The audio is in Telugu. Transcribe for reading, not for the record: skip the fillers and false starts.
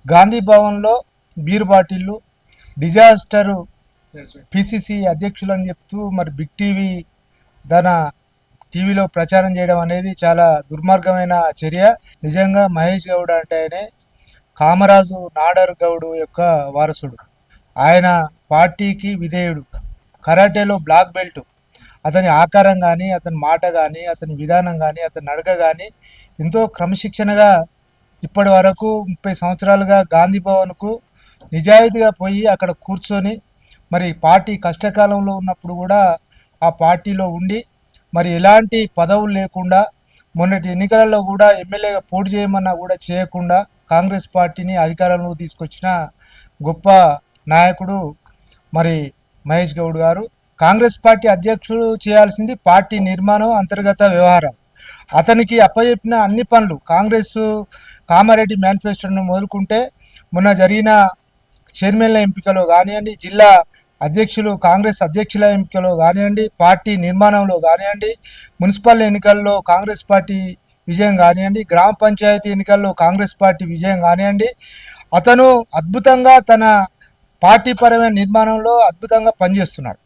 గాంధీ భవన్లో బీర్ బాటిళ్ళు, డిజాస్టర్ పిసిసి అధ్యక్షులు అని చెప్తూ మరి బిగ్ టీవీ తన టీవీలో ప్రచారం చేయడం అనేది చాలా దుర్మార్గమైన చర్య. నిజంగా మహేష్ గౌడ్ అంటే ఆయనే కామరాజు నాడర్ గౌడ్ యొక్క వారసుడు. ఆయన పార్టీకి విధేయుడు, కరాటేలో బ్లాక్ బెల్ట్. అతని ఆకారం కానీ, అతని మాట కానీ, అతని విధానం కానీ, అతని నడక కానీ ఎంతో క్రమశిక్షణగా ఇప్పటి వరకు 30 సంవత్సరాలుగా గాంధీ భవన్కు నిజాయితీగా పోయి అక్కడ కూర్చొని మరి పార్టీ కష్టకాలంలో ఉన్నప్పుడు కూడా ఆ పార్టీలో ఉండి మరి ఎలాంటి పదవులు లేకుండా మొన్నటి ఎన్నికలలో కూడా ఎమ్మెల్యేగా పోటీ చేయమన్నా కూడా చేయకుండా కాంగ్రెస్ పార్టీని అధికారంలో తీసుకొచ్చిన గొప్ప నాయకుడు మరి మహేష్ గౌడ్ గారు. కాంగ్రెస్ పార్టీ అధ్యక్షుడు చేయాల్సింది పార్టీ నిర్మాణం, అంతర్గత వ్యవహారం. అతనికి అప్పచెప్పిన అన్ని పనులు కాంగ్రెస్ కామారెడ్డి మేనిఫెస్టోను మొదలుకుంటే మొన్న జరిగిన చైర్మన్ల ఎంపికలో కానివ్వండి, జిల్లా అధ్యక్షులు కాంగ్రెస్ అధ్యక్షుల ఎంపికలో కానివ్వండి, పార్టీ నిర్మాణంలో కానివ్వండి, మున్సిపల్ ఎన్నికల్లో కాంగ్రెస్ పార్టీ విజయం కానివ్వండి, గ్రామ పంచాయతీ ఎన్నికల్లో కాంగ్రెస్ పార్టీ విజయం కానివ్వండి, అతను అద్భుతంగా తన పార్టీ పరమైన నిర్మాణంలో అద్భుతంగా పనిచేస్తున్నాడు.